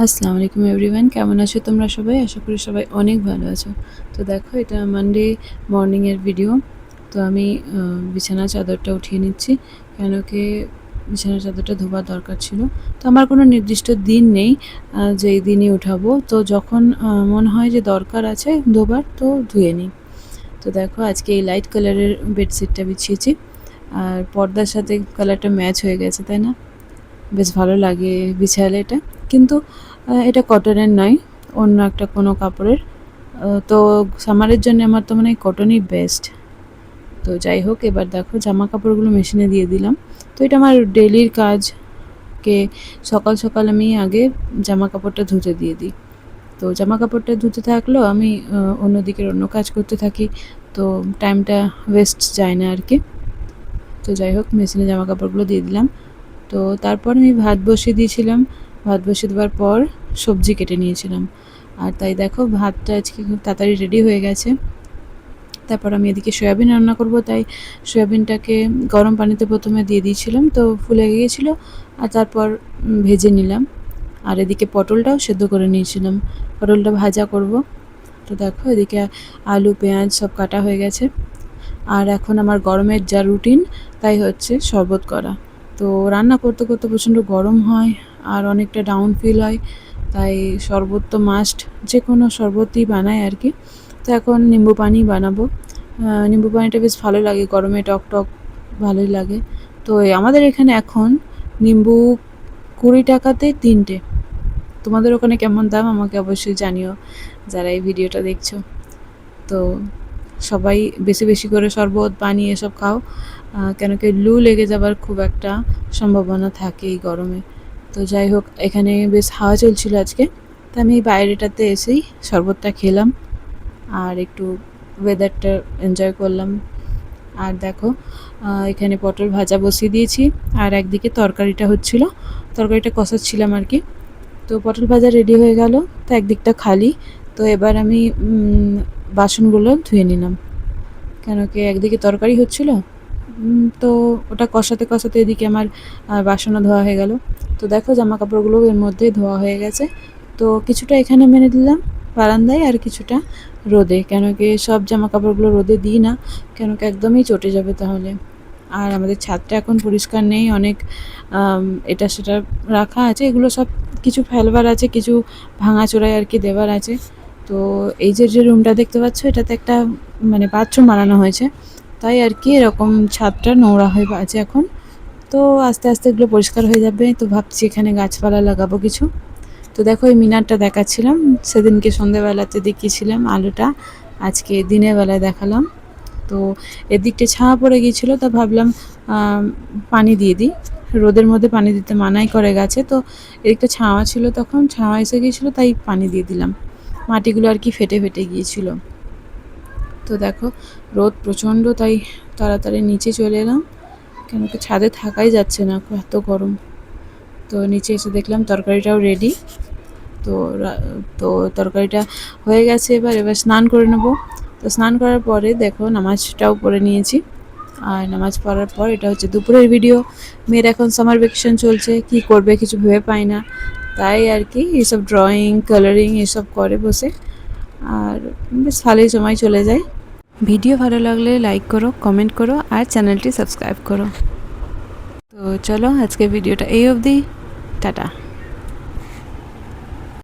আসসালামু আলাইকুম এভরিওয়ান, কেমন আছো তোমরা সবাই? আশা করি সবাই অনেক ভালো আছো। তো দেখো, এটা মানডে মর্নিংয়ের ভিডিও। তো আমি বিছানার চাদরটা উঠিয়ে নিচ্ছি, কেন কি বিছানার চাদরটা ধোবার দরকার ছিল। তো আমার কোনো নির্দিষ্ট দিন নেই যে এই দিনই উঠাবো। তো যখন মনে হয় যে দরকার আছে ধোবার, তো ধুয়ে নিই। তো দেখো, আজকে এই লাইট কালারের বেডশিটটা বিছিয়েছি, আর পর্দার সাথে কালারটা ম্যাচ হয়ে গেছে, তাই না? বেশ ভালো লাগে বিছালে এটা। কিন্তু এটা কটনের নয়, অন্য একটা কোনো কাপড়ের। তো সামারের জন্য আমার তো মনে হয় কটনই বেস্ট। তো যাই হোক, এবার দেখো জামা কাপড়গুলো মেশিনে দিয়ে দিলাম। তো এটা আমার ডেলির কাজকে সকাল সকাল আমি আগে জামা কাপড়টা ধুতে দিয়ে দিই। তো জামা কাপড়টা ধুতে থাকলেও আমি অন্যদিকের অন্য কাজ করতে থাকি, তো টাইমটা ওয়েস্ট যায় না আর কি। তো যাই হোক, মেশিনে জামা কাপড়গুলো দিয়ে দিলাম। তো তারপর আমি ভাত বসিয়ে দিয়েছিলাম। ভাত বসিয়ে দেওয়ার পর সবজি কেটে নিয়েছিলাম, আর তাই দেখো ভাতটা আজকে খুব তাড়াতাড়ি রেডি হয়ে গেছে। তারপর আমি এদিকে সয়াবিন রান্না করব, তাই সয়াবিনটাকে গরম পানিতে প্রথমে দিয়ে দিয়েছিলাম, তো ফুলে গিয়েছিলো। আর তারপর ভেজে নিলাম। আর এদিকে পটলটাও সেদ্ধ করে নিয়েছিলাম, পটলটা ভাজা করব। তো দেখো, এদিকে আলু পেঁয়াজ সব কাটা হয়ে গেছে। আর এখন আমার গরমের যা রুটিন, তাই হচ্ছে শরবত করা। তো রান্না করতে করতে প্রচণ্ড গরম হয় আর অনেকটা ডাউন ফিল হয়, তাই শরবত তো মাস্ট। যে কোনো শরবতই বানাই আর কি। তো এখন নিম্বু পানি বানাবো। নিম্বু পানিটা বেশ ভালো লাগে গরমে, টক টক ভালোই লাগে। তো আমাদের এখানে এখন নিম্বু 20 টাকাতে 3টে। তোমাদের ওখানে কেমন দাম আমাকে অবশ্যই জানিও, যারা এই ভিডিওটা দেখছো। তো সবাই বেশি বেশি করে শরবত পানি এসব খাও, কেন কি লু লেগে যাবার খুব একটা সম্ভাবনা থাকে এই গরমে। তো যাই হোক, এখানে বেশ হাওয়া চলছিল আজকে, তো আমি বাইরেটাতে এসেই শরবতটা খেলাম আর একটু ওয়েদারটা এনজয় করলাম। আর দেখো, এখানে পটল ভাজা বসিয়ে দিয়েছি, আর একদিকে তরকারিটা হচ্ছিল, তরকারিটা কষাচ্ছিলাম আর কি। তো পটল ভাজা রেডি হয়ে গেল, তো একদিকটা খালি। তো এবার আমি বাসনগুলো ধুয়ে নিলাম, কেন কি একদিকে তরকারি হচ্ছিল। তো ওটা কষাতে কষাতে এদিকে আমার বাসনও ধোয়া হয়ে গেল। তো দেখো, জামা কাপড়গুলো এর মধ্যে ধোয়া হয়ে গেছে। তো কিছুটা এখানে মেনে দিলাম বারান্দায়, আর কিছুটা রোদে, কেন কি সব জামা কাপড়গুলো রোদে দিই না, কেন কি একদমই চটে যাবে তাহলে। আর আমাদের ছাদটা এখন পরিষ্কার নেই, অনেক এটা সেটা রাখা আছে, এগুলো সব কিছু ফেলবার আছে, কিছু ভাঙাচোরাই আর কি দেওয়ার আছে। তো এই যে রুমটা দেখতে পাচ্ছ, এটাতে একটা মানে বাথরুম বানানো হয়েছে, তাই আর কি এরকম ছাদটা নোংরা হয়ে আছে এখন। তো আস্তে আস্তে এগুলো পরিষ্কার হয়ে যাবে। তো ভাবছি এখানে গাছপালা লাগাবো কিছু। তো দেখো, এই মিনারটা দেখাচ্ছিলাম, সেদিনকে সন্ধেবেলাতে দেখিয়েছিলাম আলোটা, আজকে দিনের বেলায় দেখালাম। তো এদিকটা ছায়া পড়ে গিয়েছিলো, তা ভাবলাম পানি দিয়ে দিই। রোদের মধ্যে পানি দিতে মানাই করে গাছে, তো এদিকটা ছাওয়া ছিল, তখন ছাওয়া এসে গিয়েছিলো, তাই পানি দিয়ে দিলাম। মাটিগুলো আর কি ফেটে ফেটে গিয়েছিল। তো দেখো, রোদ প্রচণ্ড, তাই তাড়াতাড়ি নিচে চলে এলাম, কেন কি ছাদে থাকাই যাচ্ছে না, এত গরম। তো নিচে এসে দেখলাম তরকারিটাও রেডি। তো তো তরকারিটা হয়ে গেছে, এবার স্নান করে নেব। তো স্নান করার পরে দেখো নামাজটাও পড়ে নিয়েছি। আর নামাজ পড়ার পর এটা হচ্ছে দুপুরের ভিডিও। মেয়ের এখন সামার ভ্যাকেশন চলছে, কি করবে কিছু ভেবে পাই না, তাই আর কি এইসব ড্রয়িং কালারিং এসব করে বসে, আর বেশ ভালোই সময় চলে যায়। ভিডিও ভালো লাগলে লাইক করো, কমেন্ট করো, আর চ্যানেলটি সাবস্ক্রাইব করো। তো চলো, আজকে ভিডিওটা এই অবধি। টাটা।